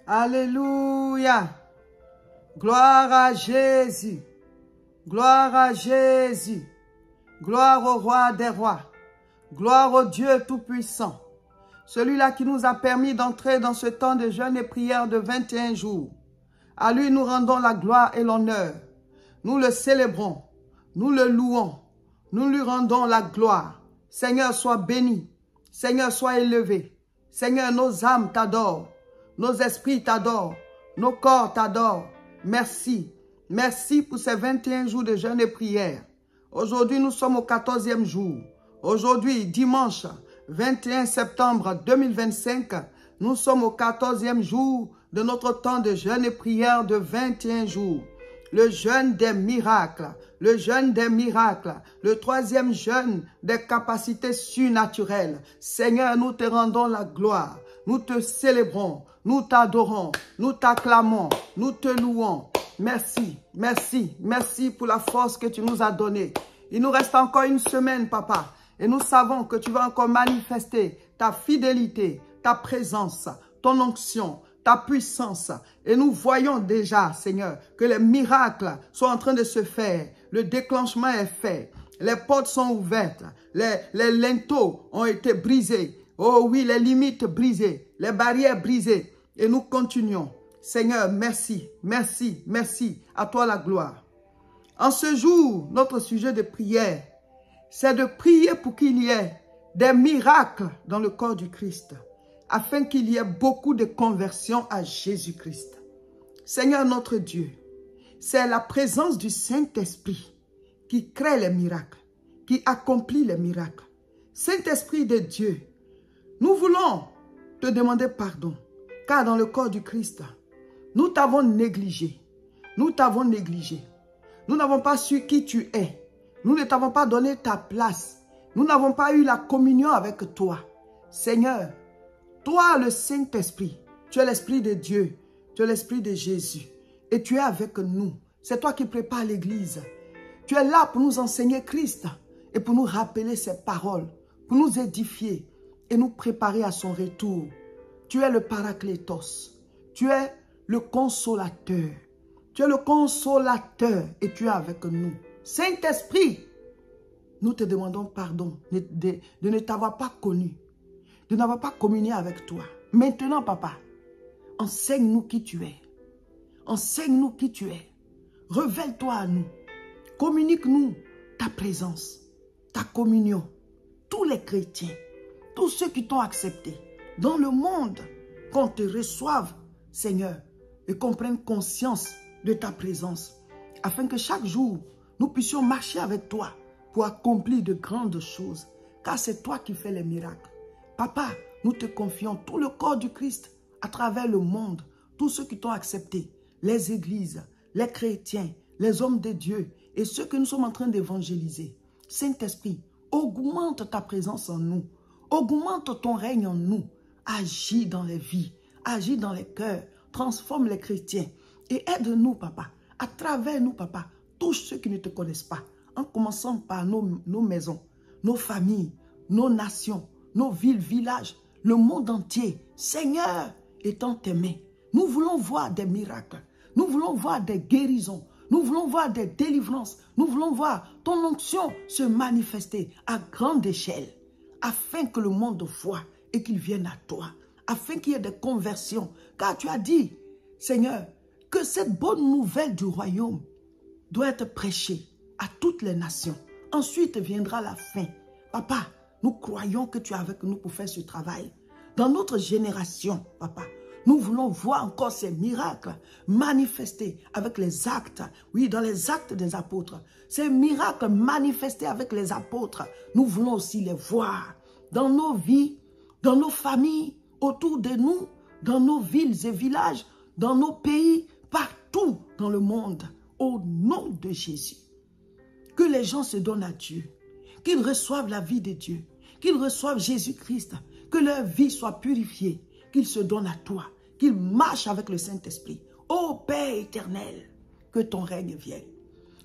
Alléluia. Gloire à Jésus. Gloire à Jésus. Gloire au roi des rois. Gloire au Dieu Tout-Puissant. Celui-là qui nous a permis d'entrer dans ce temps de jeûne et prière de 21 jours. À lui nous rendons la gloire et l'honneur. Nous le célébrons. Nous le louons. Nous lui rendons la gloire. Seigneur, sois béni. Seigneur, sois élevé. Seigneur, nos âmes t'adorent. Nos esprits t'adorent. Nos corps t'adorent. Merci. Merci pour ces 21 jours de jeûne et prière. Aujourd'hui, nous sommes au 14e jour. Aujourd'hui, dimanche 21 septembre 2025, nous sommes au 14e jour de notre temps de jeûne et prière de 21 jours. Le jeûne des miracles, le jeûne des miracles, le troisième jeûne des capacités surnaturelles. Seigneur, nous te rendons la gloire, nous te célébrons, nous t'adorons, nous t'acclamons, nous te louons. Merci, merci, merci pour la force que tu nous as donnée. Il nous reste encore une semaine, papa, et nous savons que tu vas encore manifester ta fidélité, ta présence, ton onction, ta puissance. Et nous voyons déjà, Seigneur, que les miracles sont en train de se faire. Le déclenchement est fait. Les portes sont ouvertes. Les linteaux ont été brisés. Oh oui, les limites brisées. Les barrières brisées. Et nous continuons. Seigneur, merci, merci, merci. À toi la gloire. En ce jour, notre sujet de prière, c'est de prier pour qu'il y ait des miracles dans le corps du Christ, afin qu'il y ait beaucoup de conversions à Jésus-Christ. Seigneur notre Dieu, c'est la présence du Saint-Esprit qui crée les miracles, qui accomplit les miracles. Saint-Esprit de Dieu, nous voulons te demander pardon, car dans le corps du Christ, nous t'avons négligé. Nous t'avons négligé. Nous n'avons pas su qui tu es. Nous ne t'avons pas donné ta place. Nous n'avons pas eu la communion avec toi. Seigneur, toi, le Saint-Esprit, tu es l'Esprit de Dieu, tu es l'Esprit de Jésus et tu es avec nous. C'est toi qui prépares l'Église. Tu es là pour nous enseigner Christ et pour nous rappeler ses paroles, pour nous édifier et nous préparer à son retour. Tu es le Paraclétos, tu es le Consolateur. Tu es le Consolateur et tu es avec nous. Saint-Esprit, nous te demandons pardon de ne t'avoir pas connu, de n'avoir pas communié avec toi. Maintenant, papa, enseigne-nous qui tu es. Enseigne-nous qui tu es. Révèle-toi à nous. Communique-nous ta présence, ta communion. Tous les chrétiens, tous ceux qui t'ont accepté dans le monde, qu'on te reçoive, Seigneur, et qu'on prenne conscience de ta présence, afin que chaque jour, nous puissions marcher avec toi pour accomplir de grandes choses, car c'est toi qui fais les miracles. Papa, nous te confions tout le corps du Christ à travers le monde, tous ceux qui t'ont accepté, les églises, les chrétiens, les hommes de Dieu et ceux que nous sommes en train d'évangéliser. Saint-Esprit, augmente ta présence en nous, augmente ton règne en nous, agis dans les vies, agis dans les cœurs, transforme les chrétiens et aide-nous, papa, à travers nous, papa, touche ceux qui ne te connaissent pas, en commençant par nos maisons, nos familles, nos nations, nos villes, villages, le monde entier. Seigneur, étends tes mains. Nous voulons voir des miracles. Nous voulons voir des guérisons. Nous voulons voir des délivrances. Nous voulons voir ton onction se manifester à grande échelle, afin que le monde voie et qu'il vienne à toi, afin qu'il y ait des conversions. Car tu as dit, Seigneur, que cette bonne nouvelle du royaume doit être prêchée à toutes les nations. Ensuite viendra la fin. Papa, nous croyons que tu es avec nous pour faire ce travail. Dans notre génération, papa, nous voulons voir encore ces miracles manifestés avec les actes. Oui, dans les actes des apôtres. Ces miracles manifestés avec les apôtres, nous voulons aussi les voir dans nos vies, dans nos familles, autour de nous, dans nos villes et villages, dans nos pays, partout dans le monde. Au nom de Jésus. Que les gens se donnent à Dieu. Qu'ils reçoivent la vie de Dieu. Qu'ils reçoivent Jésus-Christ. Que leur vie soit purifiée. Qu'ils se donnent à toi. Qu'ils marchent avec le Saint-Esprit. Ô Père éternel, que ton règne vienne.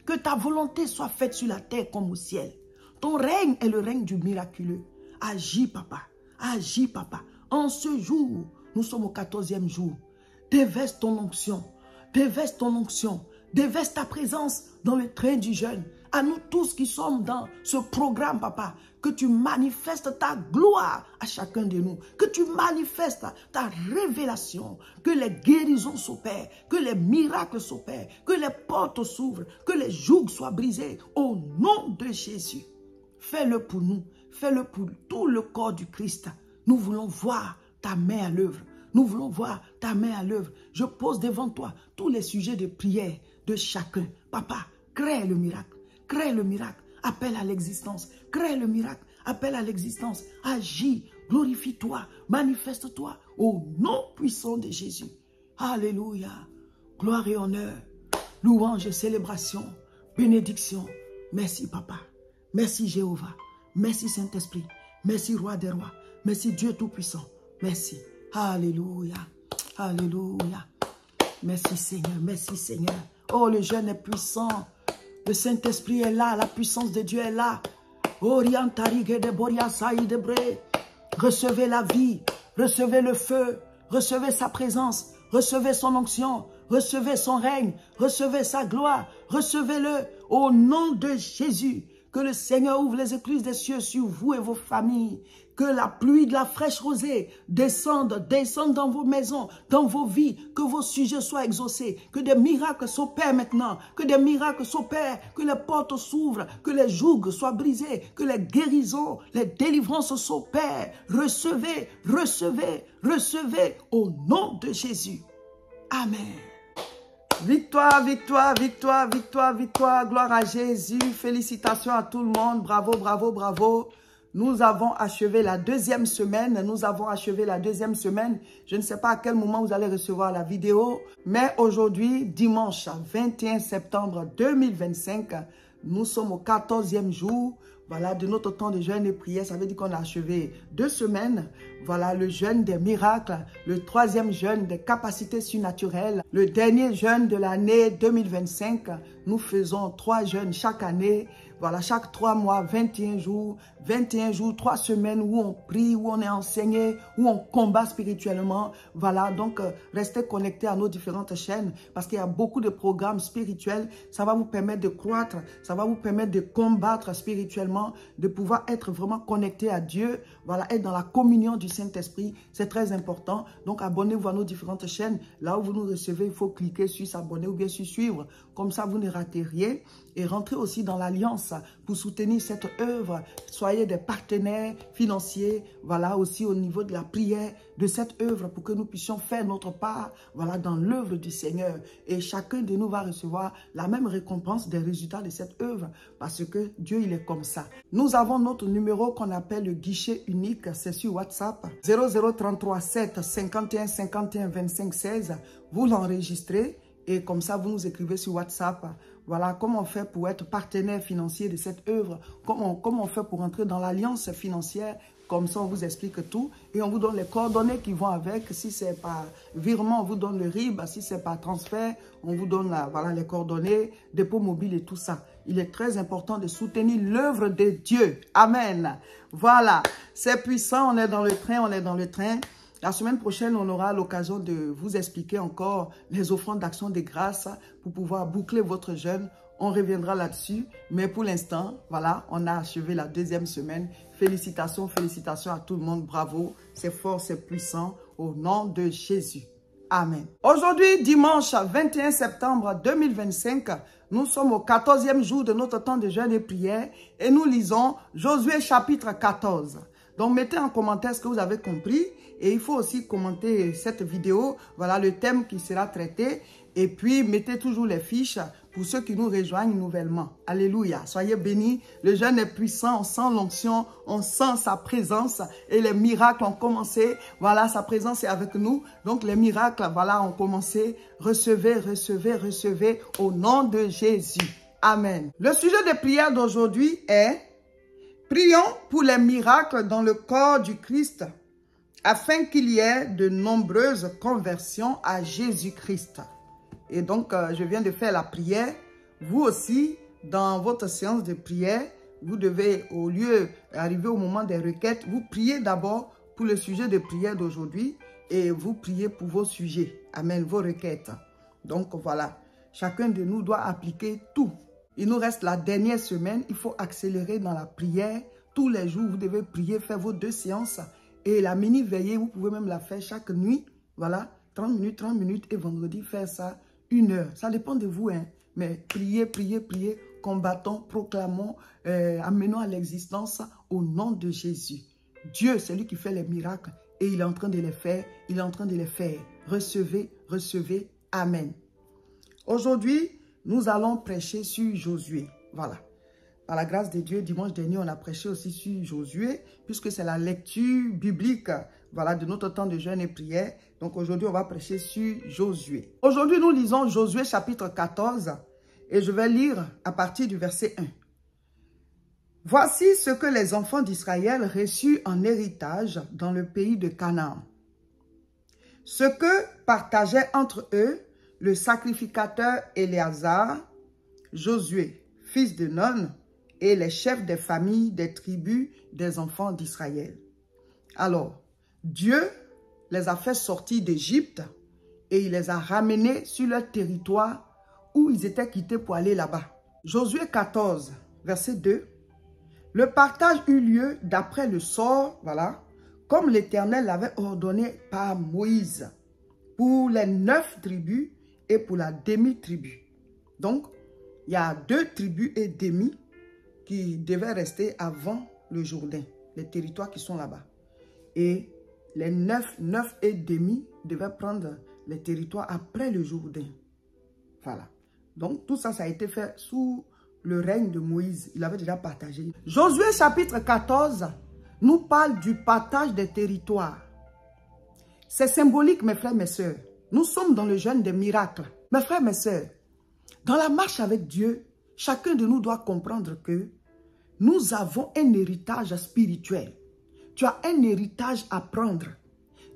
Que ta volonté soit faite sur la terre comme au ciel. Ton règne est le règne du miraculeux. Agis, papa. Agis, papa. En ce jour, nous sommes au 14e jour. Déverse ton onction. Déverse ton onction. Déverse ta présence dans le train du jeûne. À nous tous qui sommes dans ce programme, papa, que tu manifestes ta gloire à chacun de nous. Que tu manifestes ta révélation. Que les guérisons s'opèrent. Que les miracles s'opèrent. Que les portes s'ouvrent. Que les jougs soient brisés. Au nom de Jésus. Fais-le pour nous. Fais-le pour tout le corps du Christ. Nous voulons voir ta main à l'œuvre. Nous voulons voir ta main à l'œuvre. Je pose devant toi tous les sujets de prière de chacun. Papa, crée le miracle. Crée le miracle. Appelle à l'existence. Crée le miracle. Appelle à l'existence. Agis. Glorifie-toi. Manifeste-toi au nom puissant de Jésus. Alléluia. Gloire et honneur. Louange et célébration. Bénédiction. Merci, Papa. Merci, Jéhovah. Merci, Saint-Esprit. Merci, Roi des rois. Merci, Dieu Tout-Puissant. Merci. Alléluia. Alléluia. Merci, Seigneur. Merci, Seigneur. Oh, le jeûne est puissant. Le Saint-Esprit est là. La puissance de Dieu est là. Recevez la vie. Recevez le feu. Recevez sa présence. Recevez son onction. Recevez son règne. Recevez sa gloire. Recevez-le au nom de Jésus. Que le Seigneur ouvre les écluses des cieux sur vous et vos familles. Que la pluie de la fraîche rosée descende dans vos maisons, dans vos vies. Que vos sujets soient exaucés. Que des miracles s'opèrent maintenant. Que des miracles s'opèrent. Que les portes s'ouvrent. Que les jougs soient brisés. Que les guérisons, les délivrances s'opèrent. Recevez, recevez, recevez au nom de Jésus. Amen. Victoire, victoire, victoire, victoire, victoire. Gloire à Jésus. Félicitations à tout le monde. Bravo, bravo, bravo. Nous avons achevé la deuxième semaine. Nous avons achevé la deuxième semaine. Je ne sais pas à quel moment vous allez recevoir la vidéo. Mais aujourd'hui, dimanche 21 septembre 2025, nous sommes au 14e jour. Voilà, de notre temps de jeûne et prière, ça veut dire qu'on a achevé 2 semaines. Voilà, le jeûne des miracles, le 3e jeûne des capacités surnaturelles, le dernier jeûne de l'année 2025. Nous faisons 3 jeûnes chaque année. Voilà, chaque 3 mois, 21 jours, 3 semaines où on prie, où on est enseigné, où on combat spirituellement. Voilà, donc restez connectés à nos différentes chaînes parce qu'il y a beaucoup de programmes spirituels. Ça va vous permettre de croître, ça va vous permettre de combattre spirituellement, de pouvoir être vraiment connecté à Dieu. Voilà, être dans la communion du Saint-Esprit, c'est très important. Donc abonnez-vous à nos différentes chaînes. Là où vous nous recevez, il faut cliquer sur s'abonner ou bien sur suivre. Comme ça, vous ne ratez rien. Et rentrez aussi dans l'alliance pour soutenir cette œuvre. Soyez des partenaires financiers, voilà, aussi au niveau de la prière de cette œuvre pour que nous puissions faire notre part, voilà, dans l'œuvre du Seigneur. Et chacun de nous va recevoir la même récompense des résultats de cette œuvre parce que Dieu, il est comme ça. Nous avons notre numéro qu'on appelle le guichet unique, c'est sur WhatsApp, 0033 7 51 51 25 16. Vous l'enregistrez et comme ça, vous nous écrivez sur WhatsApp. Voilà, comment on fait pour être partenaire financier de cette œuvre, comment on fait pour entrer dans l'alliance financière. Comme ça, on vous explique tout et on vous donne les coordonnées qui vont avec. Si c'est par virement, on vous donne le RIB. Si c'est par transfert, on vous donne voilà, les coordonnées, dépôt mobile et tout ça. Il est très important de soutenir l'œuvre de Dieu. Amen. Voilà, c'est puissant. On est dans le train, on est dans le train. La semaine prochaine, on aura l'occasion de vous expliquer encore les offrandes d'action de grâce pour pouvoir boucler votre jeûne. On reviendra là-dessus. Mais pour l'instant, voilà, on a achevé la 2e semaine. Félicitations, félicitations à tout le monde. Bravo, c'est fort, c'est puissant. Au nom de Jésus. Amen. Aujourd'hui, dimanche 21 septembre 2025, nous sommes au 14e jour de notre temps de jeûne et prière. Et nous lisons Josué chapitre 14. Donc, mettez en commentaire ce que vous avez compris. Et il faut aussi commenter cette vidéo. Voilà le thème qui sera traité. Et puis, mettez toujours les fiches pour ceux qui nous rejoignent nouvellement. Alléluia. Soyez bénis. Le jeûne est puissant. On sent l'onction. On sent sa présence. Et les miracles ont commencé. Voilà, sa présence est avec nous. Donc, les miracles, voilà, ont commencé. Recevez, recevez, recevez au nom de Jésus. Amen. Le sujet de prière d'aujourd'hui est « Prions pour les miracles dans le corps du Christ » afin qu'il y ait de nombreuses conversions à Jésus-Christ. Et donc, je viens de faire la prière. Vous aussi, dans votre séance de prière, vous devez, au lieu d'arriver au moment des requêtes, vous priez d'abord pour le sujet de prière d'aujourd'hui. et vous priez pour vos sujets. Amen, vos requêtes. Donc voilà, chacun de nous doit appliquer tout. Il nous reste la dernière semaine, il faut accélérer dans la prière. Tous les jours, vous devez prier, faire vos 2 séances. Et la mini-veillée, vous pouvez même la faire chaque nuit. Voilà, 30 minutes et vendredi, faire ça 1 heure. Ça dépend de vous, hein. Mais priez, priez, priez, combattons, proclamons, amenons à l'existence au nom de Jésus. Dieu, c'est lui qui fait les miracles et il est en train de les faire. Il est en train de les faire. Recevez, recevez. Amen. Aujourd'hui, nous allons prêcher sur Josué. Voilà. Par la grâce de Dieu, dimanche dernier, on a prêché aussi sur Josué, puisque c'est la lecture biblique, voilà, de notre temps de jeûne et prière. Donc aujourd'hui, on va prêcher sur Josué. Aujourd'hui, nous lisons Josué chapitre 14 et je vais lire à partir du verset 1. Voici ce que les enfants d'Israël reçurent en héritage dans le pays de Canaan. Ce que partageaient entre eux le sacrificateur Éléazar, Josué, fils de Nun, et les chefs des familles des tribus des enfants d'Israël. Alors, Dieu les a fait sortir d'Égypte et il les a ramenés sur leur territoire où ils étaient quittés pour aller là-bas. Josué 14, verset 2. Le partage eut lieu d'après le sort, voilà, comme l'Éternel l'avait ordonné par Moïse, pour les 9 tribus et pour la demi-tribu. Donc, il y a 2 tribus et demi qui devaient rester avant le Jourdain, les territoires qui sont là-bas. Et les 9 et demi devaient prendre les territoires après le Jourdain. Voilà. Donc, tout ça, ça a été fait sous le règne de Moïse. Il avait déjà partagé. Josué chapitre 14 nous parle du partage des territoires. C'est symbolique, mes frères, mes sœurs. Nous sommes dans le jeûne des miracles. Mes frères, mes sœurs, dans la marche avec Dieu, chacun de nous doit comprendre que nous avons un héritage spirituel. Tu as un héritage à prendre.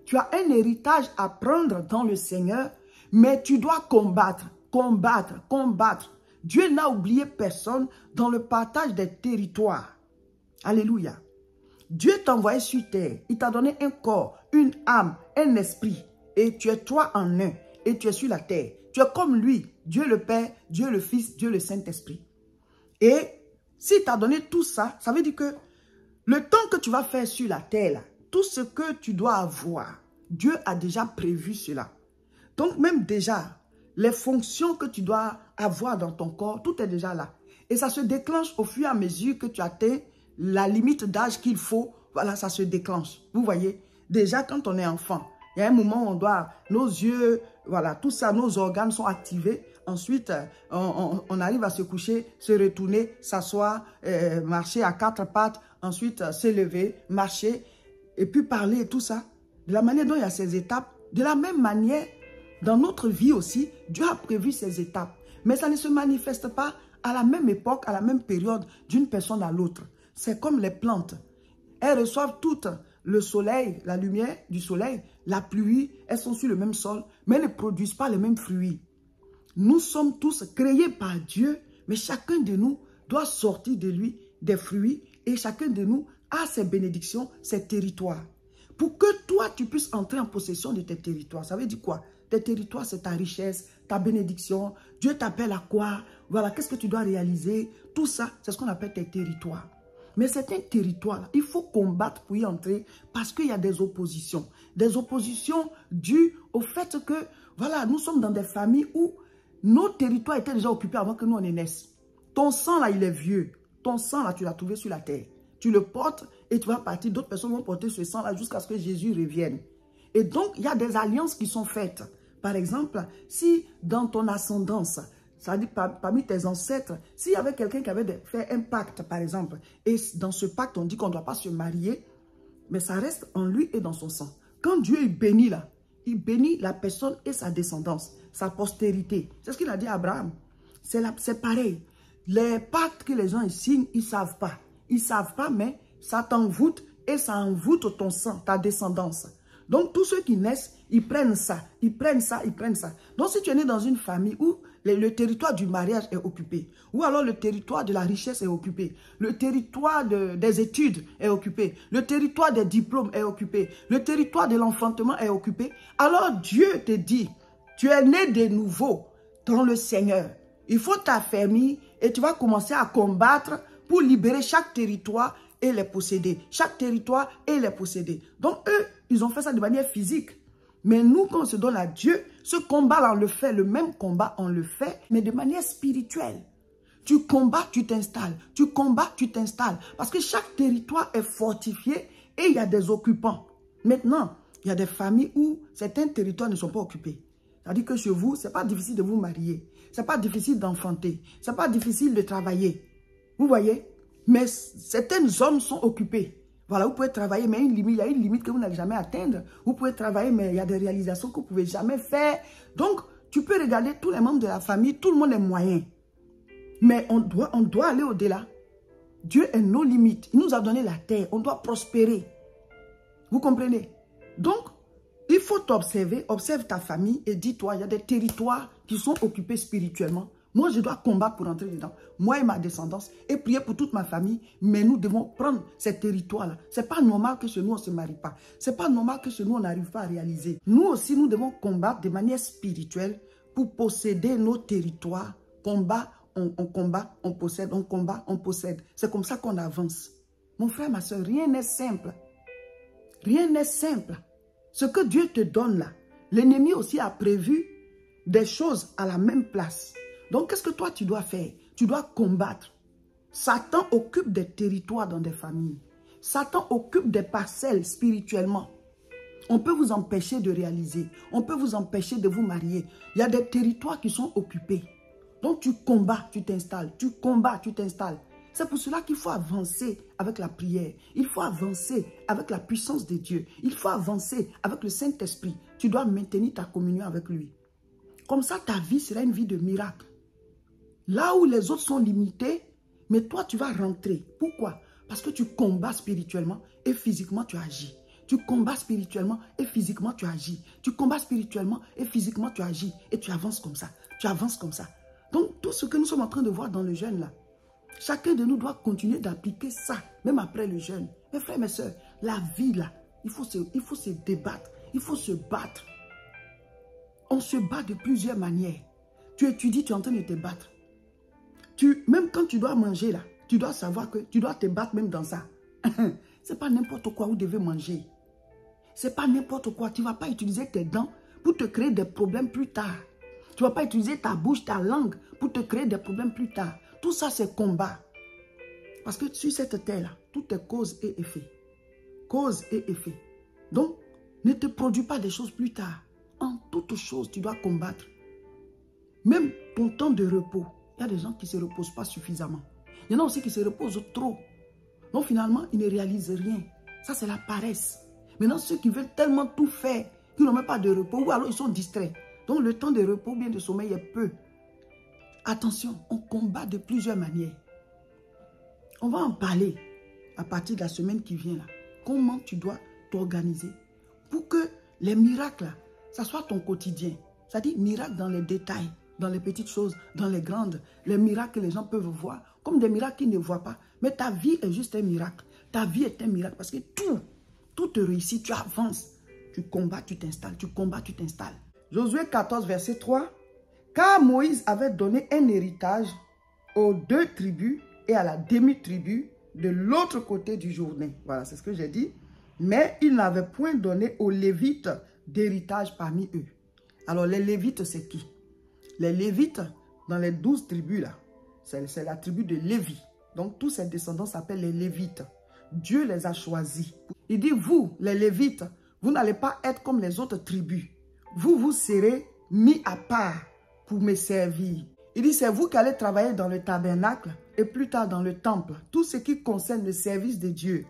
Tu as un héritage à prendre dans le Seigneur, mais tu dois combattre, combattre, combattre. Dieu n'a oublié personne dans le partage des territoires. Alléluia. Dieu t'a envoyé sur terre. Il t'a donné un corps, une âme, un esprit. Et tu es toi en un. Et tu es sur la terre. Tu es comme lui, Dieu le Père, Dieu le Fils, Dieu le Saint-Esprit. Et s'il t'a donné tout ça, ça veut dire que le temps que tu vas faire sur la terre, là, tout ce que tu dois avoir, Dieu a déjà prévu cela. Donc même déjà, les fonctions que tu dois avoir dans ton corps, tout est déjà là. Et ça se déclenche au fur et à mesure que tu atteins la limite d'âge qu'il faut. Voilà, ça se déclenche. Vous voyez, déjà quand on est enfant, il y a un moment où on doit, nos yeux, voilà, tout ça, nos organes sont activés. Ensuite, on arrive à se coucher, se retourner, s'asseoir, marcher à 4 pattes. Ensuite, se lever, marcher et puis parler et tout ça. De la manière dont il y a ces étapes, de la même manière, dans notre vie aussi, Dieu a prévu ces étapes. Mais ça ne se manifeste pas à la même époque, à la même période d'une personne à l'autre. C'est comme les plantes. Elles reçoivent toutes le soleil, la lumière du soleil, la pluie, elles sont sur le même sol, mais elles ne produisent pas les mêmes fruits. Nous sommes tous créés par Dieu, mais chacun de nous doit sortir de lui des fruits et chacun de nous a ses bénédictions, ses territoires. Pour que toi, tu puisses entrer en possession de tes territoires. Ça veut dire quoi? Tes territoires, c'est ta richesse, ta bénédiction. Dieu t'appelle à quoi? Voilà, qu'est-ce que tu dois réaliser? Tout ça, c'est ce qu'on appelle tes territoires. Mais certains territoires, il faut combattre pour y entrer parce qu'il y a des oppositions. Des oppositions dues au fait que, voilà, nous sommes dans des familles où nos territoires étaient déjà occupés avant que nous on naisse. Ton sang là, il est vieux. Ton sang là, tu l'as trouvé sur la terre. Tu le portes et tu vas partir. D'autres personnes vont porter ce sang là jusqu'à ce que Jésus revienne. Et donc, il y a des alliances qui sont faites. Par exemple, si dans ton ascendance, ça dit parmi tes ancêtres, s'il y avait quelqu'un qui avait fait un pacte, par exemple, et dans ce pacte, on dit qu'on ne doit pas se marier, mais ça reste en lui et dans son sang. Quand Dieu il bénit là, il bénit la personne et sa descendance, sa postérité. C'est ce qu'il a dit à Abraham. C'est pareil. Les pactes que les gens ils signent, ils ne savent pas. Ils ne savent pas, mais ça t'envoûte et ça envoûte ton sang, ta descendance. Donc, tous ceux qui naissent, ils prennent ça, ils prennent ça, ils prennent ça. Donc, si tu es né dans une famille où Le territoire du mariage est occupé. Ou alors le territoire de la richesse est occupé. Le territoire des études est occupé. Le territoire des diplômes est occupé. Le territoire de l'enfantement est occupé. Alors Dieu te dit, tu es né de nouveau dans le Seigneur. Il faut t'affermir et tu vas commencer à combattre pour libérer chaque territoire et les posséder. Chaque territoire et les posséder. Donc eux, ils ont fait ça de manière physique. Mais nous, quand on se donne à Dieu, ce combat-là, on le fait, le même combat, on le fait, mais de manière spirituelle. Tu combats, tu t'installes. Tu combats, tu t'installes. Parce que chaque territoire est fortifié et il y a des occupants. Maintenant, il y a des familles où certains territoires ne sont pas occupés. C'est-à-dire que chez vous, ce n'est pas difficile de vous marier. Ce n'est pas difficile d'enfanter. Ce n'est pas difficile de travailler. Vous voyez? Mais certaines zones sont occupées. Voilà, vous pouvez travailler, mais il y a une limite que vous n'allez jamais atteindre. Vous pouvez travailler, mais il y a des réalisations que vous ne pouvez jamais faire. Donc, tu peux regarder tous les membres de la famille, tout le monde est moyen. Mais on doit aller au-delà. Dieu est nos limites. Il nous a donné la terre. On doit prospérer. Vous comprenez? Donc, il faut t'observer, observe ta famille et dis-toi, il y a des territoires qui sont occupés spirituellement. Moi, je dois combattre pour entrer dedans. Moi et ma descendance. Et prier pour toute ma famille. Mais nous devons prendre ces territoires-là. Ce n'est pas normal que chez nous, on ne se marie pas. Ce n'est pas normal que chez nous, on n'arrive pas à réaliser. Nous aussi, nous devons combattre de manière spirituelle pour posséder nos territoires. Combat, on combat, on possède. On combat, on possède. C'est comme ça qu'on avance. Mon frère, ma soeur, rien n'est simple. Rien n'est simple. Ce que Dieu te donne là, l'ennemi aussi a prévu des choses à la même place. Donc, qu'est-ce que toi, tu dois faire? Tu dois combattre. Satan occupe des territoires dans des familles. Satan occupe des parcelles spirituellement. On peut vous empêcher de réaliser. On peut vous empêcher de vous marier. Il y a des territoires qui sont occupés. Donc, tu combats, tu t'installes. Tu combats, tu t'installes. C'est pour cela qu'il faut avancer avec la prière. Il faut avancer avec la puissance de Dieu. Il faut avancer avec le Saint-Esprit. Tu dois maintenir ta communion avec lui. Comme ça, ta vie sera une vie de miracle. Là où les autres sont limités, mais toi, tu vas rentrer. Pourquoi? Parce que tu combats spirituellement et physiquement, tu agis. Tu combats spirituellement et physiquement, tu agis. Tu combats spirituellement et physiquement, tu agis. Et tu avances comme ça. Tu avances comme ça. Donc, tout ce que nous sommes en train de voir dans le jeûne là, chacun de nous doit continuer d'appliquer ça, même après le jeûne. Mes frères, mes soeurs, la vie là, il faut se débattre. Il faut se battre. On se bat de plusieurs manières. Tu étudies, tu es en train de te battre. Même quand tu dois manger là, tu dois savoir que tu dois te battre même dans ça. Ce n'est pas n'importe quoi vous devez manger. Ce n'est pas n'importe quoi. Tu ne vas pas utiliser tes dents pour te créer des problèmes plus tard. Tu ne vas pas utiliser ta bouche, ta langue pour te créer des problèmes plus tard. Tout ça, c'est combat. Parce que sur cette terre-là, tout est cause et effet. Cause et effet. Donc, ne te produis pas des choses plus tard. En toutes choses, tu dois combattre. Même ton temps de repos. Il y a des gens qui ne se reposent pas suffisamment. Il y en a aussi qui se reposent trop. Donc finalement, ils ne réalisent rien. Ça, c'est la paresse. Maintenant, ceux qui veulent tellement tout faire, qu'ils n'ont même pas de repos, ou alors ils sont distraits. Donc le temps de repos ou bien de sommeil est peu. Attention, on combat de plusieurs manières. On va en parler à partir de la semaine qui vient là. Comment tu dois t'organiser pour que les miracles, là, ça soit ton quotidien. C'est-à-dire miracles dans les détails. Dans les petites choses, dans les grandes, les miracles que les gens peuvent voir, comme des miracles qu'ils ne voient pas. Mais ta vie est juste un miracle. Ta vie est un miracle parce que tout te réussit, tu avances. Tu combats, tu t'installes, tu combats, tu t'installes. Josué 14, verset 3. Car Moïse avait donné un héritage aux 2 tribus et à la demi-tribu de l'autre côté du Jourdain. Voilà, c'est ce que j'ai dit. Mais il n'avait point donné aux Lévites d'héritage parmi eux. Alors, les Lévites, c'est qui? Les Lévites, dans les 12 tribus, là, c'est la tribu de Lévi. Donc, tous ces descendants s'appellent les Lévites. Dieu les a choisis. Il dit, vous, les Lévites, vous n'allez pas être comme les autres tribus. Vous, vous serez mis à part pour me servir. Il dit, c'est vous qui allez travailler dans le tabernacle et plus tard dans le temple. Tout ce qui concerne le service de Dieu.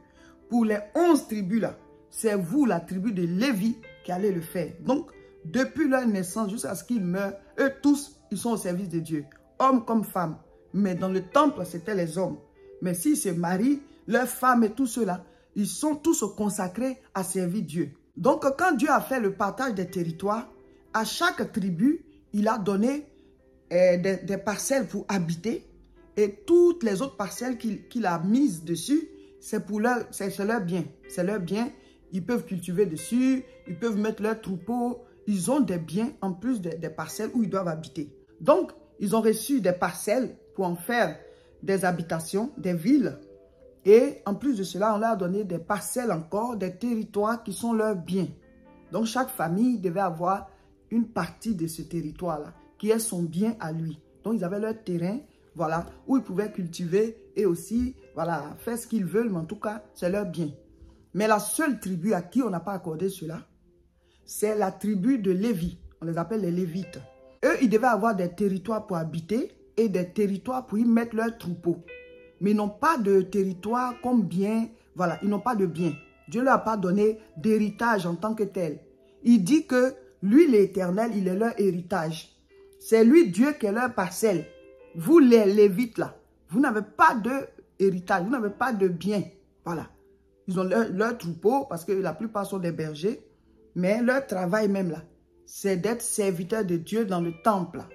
Pour les 11 tribus, là, c'est vous, la tribu de Lévi, qui allez le faire. Donc, depuis leur naissance jusqu'à ce qu'ils meurent, eux tous, ils sont au service de Dieu. Hommes comme femmes. Mais dans le temple, c'était les hommes. Mais s'ils se marient, leurs femmes et tous ceux-là, ils sont tous consacrés à servir Dieu. Donc, quand Dieu a fait le partage des territoires, à chaque tribu, il a donné des parcelles pour habiter. Et toutes les autres parcelles qu'il a mises dessus, c'est leur bien. C'est leur bien. Ils peuvent cultiver dessus, ils peuvent mettre leurs troupeaux. Ils ont des biens en plus des parcelles où ils doivent habiter. Donc, ils ont reçu des parcelles pour en faire des habitations, des villes. Et en plus de cela, on leur a donné des parcelles encore, des territoires qui sont leurs biens. Donc, chaque famille devait avoir une partie de ce territoire-là, qui est son bien à lui. Donc, ils avaient leur terrain, voilà, où ils pouvaient cultiver et aussi, voilà, faire ce qu'ils veulent, mais en tout cas, c'est leur bien. Mais la seule tribu à qui on n'a pas accordé cela, c'est la tribu de Lévi. On les appelle les Lévites. Eux, ils devaient avoir des territoires pour habiter et des territoires pour y mettre leurs troupeaux. Mais ils n'ont pas de territoire comme bien, voilà, ils n'ont pas de bien. Dieu ne leur a pas donné d'héritage en tant que tel. Il dit que lui, l'Éternel, il est leur héritage. C'est lui, Dieu, qui est leur parcelle. Vous, les Lévites, là, vous n'avez pas d'héritage, vous n'avez pas de bien. Voilà. Ils ont leur troupeau parce que la plupart sont des bergers. Mais leur travail même, là, c'est d'être serviteurs de Dieu dans le temple. Là.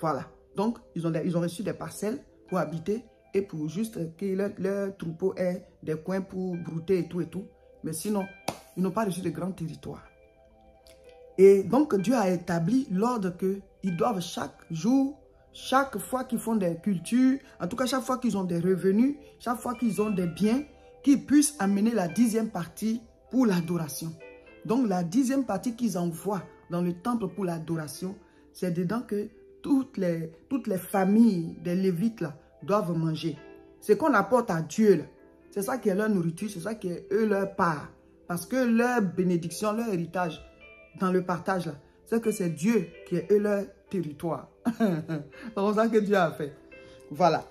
Voilà. Donc, ils ont reçu des parcelles pour habiter et pour juste que leur troupeau ait des coins pour brouter et tout et tout. Mais sinon, ils n'ont pas reçu de grands territoires. Et donc, Dieu a établi l'ordre qu'ils doivent chaque jour, chaque fois qu'ils font des cultures, en tout cas chaque fois qu'ils ont des revenus, chaque fois qu'ils ont des biens, qu'ils puissent amener la 10e partie pour l'adoration. Donc, la 10e partie qu'ils envoient dans le temple pour l'adoration, c'est dedans que toutes les familles des Lévites là, doivent manger. Ce qu'on apporte à Dieu, c'est ça qui est leur nourriture, c'est ça qui est eux leur part. Parce que leur bénédiction, leur héritage dans le partage, c'est que c'est Dieu qui est eux leur territoire. C'est comme ça que Dieu a fait. Voilà.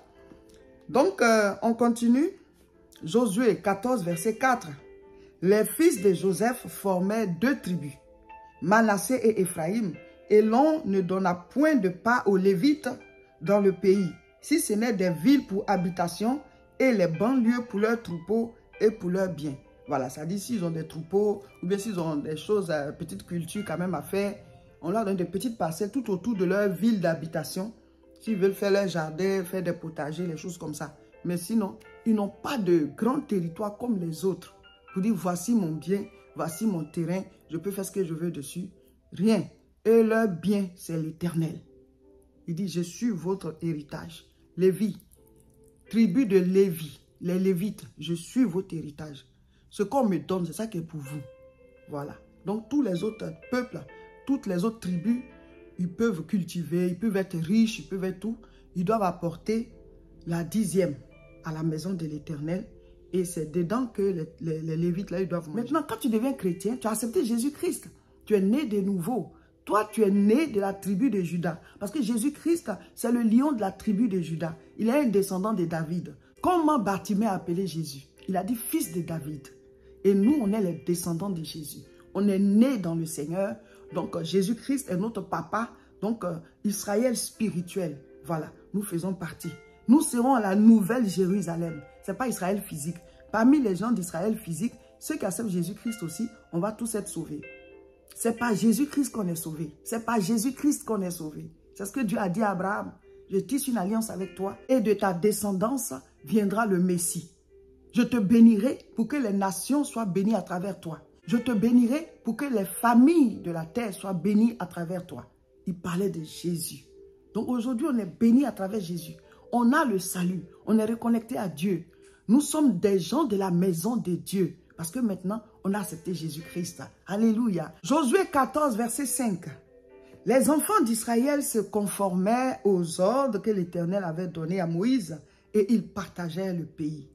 Donc, on continue. Josué 14, verset 4. Les fils de Joseph formaient 2 tribus, Manassé et Éphraïm, et l'on ne donna point de part aux Lévites dans le pays, si ce n'est des villes pour habitation et les banlieues pour leurs troupeaux et pour leurs biens. Voilà, ça dit s'ils ont des troupeaux ou bien s'ils ont des choses, petites cultures quand même à faire, on leur donne des petites parcelles tout autour de leur ville d'habitation. S'ils veulent faire leur jardin, faire des potagers, les choses comme ça. Mais sinon, ils n'ont pas de grand territoire comme les autres. Pour dire, voici mon bien, voici mon terrain, je peux faire ce que je veux dessus. Rien. Et leur bien, c'est l'Éternel. Il dit, je suis votre héritage. Lévi, tribu de Lévi, les Lévites, je suis votre héritage. Ce qu'on me donne, c'est ça qui est pour vous. Voilà. Donc, tous les autres peuples, toutes les autres tribus, ils peuvent cultiver, ils peuvent être riches, ils peuvent être tout. Ils doivent apporter la 10e à la maison de l'Éternel. Et c'est dedans que les Lévites, là, ils doivent manger. Maintenant, quand tu deviens chrétien, tu as accepté Jésus-Christ. Tu es né de nouveau. Toi, tu es né de la tribu de Juda. Parce que Jésus-Christ, c'est le lion de la tribu de Juda. Il est un descendant de David. Comment Bartimée a appelé Jésus? Il a dit fils de David. Et nous, on est les descendants de Jésus. On est nés dans le Seigneur. Donc, Jésus-Christ est notre papa. Donc, Israël spirituel. Voilà, nous faisons partie. Nous serons à la nouvelle Jérusalem. Ce n'est pas Israël physique. Parmi les gens d'Israël physique, ceux qui acceptent Jésus-Christ aussi, on va tous être sauvés. Ce n'est pas Jésus-Christ qu'on est sauvé. Ce n'est pas Jésus-Christ qu'on est sauvé. C'est ce que Dieu a dit à Abraham. Je tisse une alliance avec toi et de ta descendance viendra le Messie. Je te bénirai pour que les nations soient bénies à travers toi. Je te bénirai pour que les familles de la terre soient bénies à travers toi. Il parlait de Jésus. Donc aujourd'hui, on est bénis à travers Jésus. On a le salut. On est reconnecté à Dieu. Nous sommes des gens de la maison de Dieu. Parce que maintenant, on a accepté Jésus-Christ. Alléluia. Josué 14, verset 5. Les enfants d'Israël se conformaient aux ordres que l'Éternel avait donnés à Moïse et ils partageaient le pays.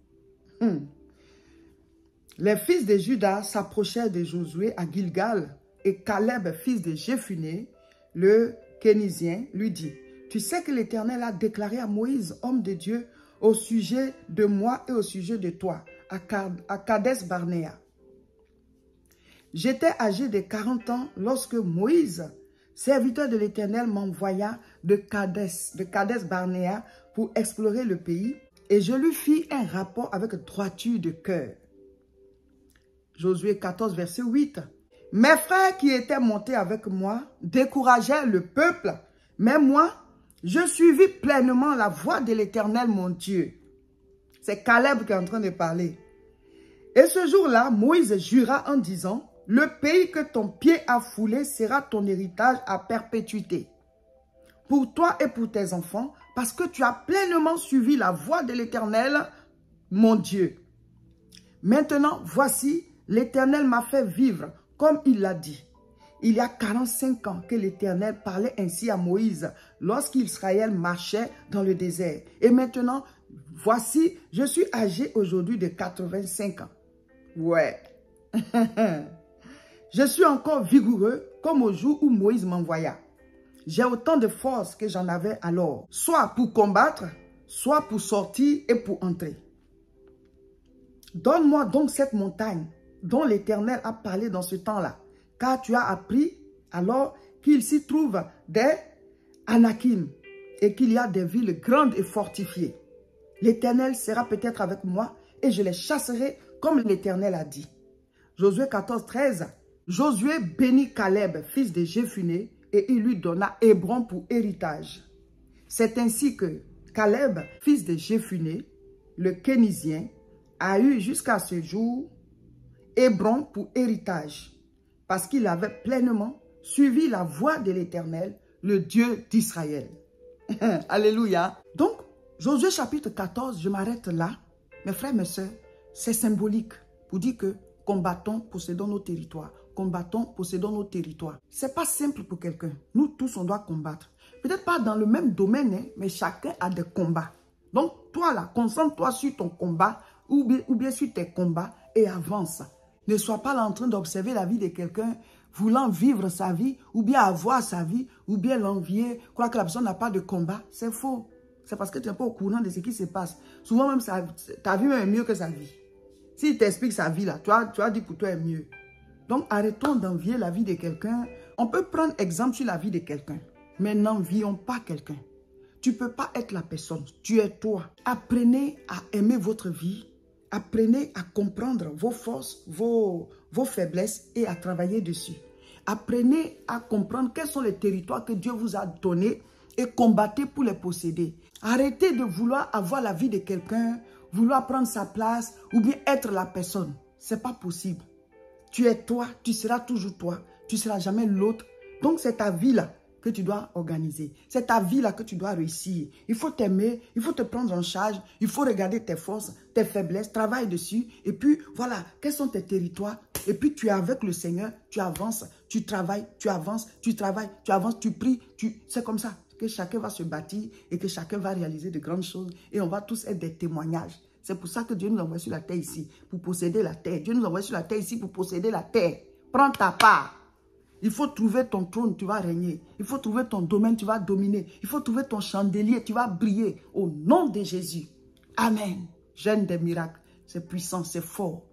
Les fils de Juda s'approchèrent de Josué à Gilgal et Caleb, fils de Jéphuné, le Kénizien, lui dit, « Tu sais que l'Éternel a déclaré à Moïse, homme de Dieu, au sujet de moi et au sujet de toi, à Kades Barnéa. J'étais âgé de 40 ans lorsque Moïse, serviteur de l'Éternel, m'envoya de Kades Barnéa pour explorer le pays et je lui fis un rapport avec droiture de cœur. » Josué 14, verset 8. « Mes frères qui étaient montés avec moi découragèrent le peuple, mais moi, Je suivis pleinement la voie de l'Éternel, mon Dieu. C'est Caleb qui est en train de parler. Et ce jour-là, Moïse jura en disant, le pays que ton pied a foulé sera ton héritage à perpétuité. Pour toi et pour tes enfants, parce que tu as pleinement suivi la voie de l'Éternel, mon Dieu. Maintenant, voici, l'Éternel m'a fait vivre comme il l'a dit. Il y a 45 ans que l'Éternel parlait ainsi à Moïse lorsqu'Israël marchait dans le désert. Et maintenant, voici, je suis âgé aujourd'hui de 85 ans. Ouais. Je suis encore vigoureux comme au jour où Moïse m'envoya. J'ai autant de force que j'en avais alors, soit pour combattre, soit pour sortir et pour entrer. Donne-moi donc cette montagne dont l'Éternel a parlé dans ce temps-là, car tu as appris alors qu'il s'y trouve des Anakim et qu'il y a des villes grandes et fortifiées. L'Éternel sera peut-être avec moi et je les chasserai comme l'Éternel a dit. Josué 14, 13. Josué bénit Caleb, fils de Jéphuné, et il lui donna Hébron pour héritage. C'est ainsi que Caleb, fils de Jéphuné, le Kénisien, a eu jusqu'à ce jour Hébron pour héritage, parce qu'il avait pleinement suivi la voie de l'Éternel, le Dieu d'Israël. Alléluia. Donc, Josué chapitre 14, je m'arrête là. Mes frères, mes sœurs, c'est symbolique pour dire que combattons, possédons nos territoires. Combattons, possédons nos territoires. Ce n'est pas simple pour quelqu'un. Nous tous, on doit combattre. Peut-être pas dans le même domaine, hein, mais chacun a des combats. Donc, toi là, concentre-toi sur ton combat ou bien sur tes combats et avance. Ne sois pas là en train d'observer la vie de quelqu'un, voulant vivre sa vie, ou bien avoir sa vie, ou bien l'envier, croire que la personne n'a pas de combat. C'est faux. C'est parce que tu n'es pas au courant de ce qui se passe. Souvent même, ta vie est mieux que sa vie. S'il t'explique sa vie là, tu vas dire pour toi est mieux. Donc, arrêtons d'envier la vie de quelqu'un. On peut prendre exemple sur la vie de quelqu'un, mais n'envions pas quelqu'un. Tu ne peux pas être la personne, tu es toi. Apprenez à aimer votre vie. Apprenez à comprendre vos forces, vos faiblesses et à travailler dessus. Apprenez à comprendre quels sont les territoires que Dieu vous a donnés et combattez pour les posséder. Arrêtez de vouloir avoir la vie de quelqu'un, vouloir prendre sa place ou bien être la personne. Ce n'est pas possible. Tu es toi, tu seras toujours toi, tu ne seras jamais l'autre. Donc c'est ta vie là que tu dois organiser. C'est ta vie là que tu dois réussir. Il faut t'aimer, il faut te prendre en charge, il faut regarder tes forces, tes faiblesses, travaille dessus. Et puis voilà, quels sont tes territoires? Et puis tu es avec le Seigneur, tu avances, tu travailles, tu avances, tu travailles, tu avances, tu pries. C'est comme ça que chacun va se bâtir et que chacun va réaliser de grandes choses. Et on va tous être des témoignages. C'est pour ça que Dieu nous envoie sur la terre ici, pour posséder la terre. Dieu nous envoie sur la terre ici pour posséder la terre. Prends ta part. Il faut trouver ton trône, tu vas régner. Il faut trouver ton domaine, tu vas dominer. Il faut trouver ton chandelier, tu vas briller. Au nom de Jésus. Amen. Jeûne des miracles. C'est puissant, c'est fort.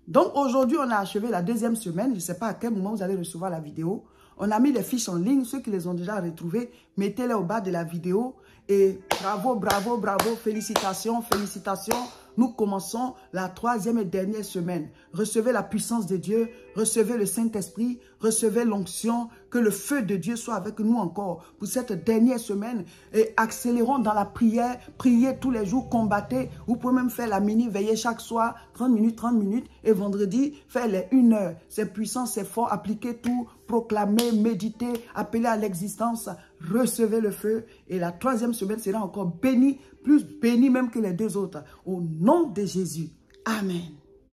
Donc aujourd'hui, on a achevé la deuxième semaine. Je ne sais pas à quel moment vous allez recevoir la vidéo. On a mis les fiches en ligne. Ceux qui les ont déjà retrouvées, mettez-les au bas de la vidéo. Et bravo, bravo, bravo. Félicitations, félicitations. Nous commençons la troisième et dernière semaine. Recevez la puissance de Dieu, recevez le Saint-Esprit, recevez l'onction, que le feu de Dieu soit avec nous encore pour cette dernière semaine. Et accélérons dans la prière, priez tous les jours, combattez. Vous pouvez même faire la mini-veillée chaque soir, 30 minutes. Et vendredi, faire les 1 heure. C'est puissant, c'est fort, appliquez tout, proclamez, méditez, appelez à l'existence, recevez le feu. Et la troisième semaine sera encore bénie, plus bénie même que les deux autres. Au nom de Jésus. Amen.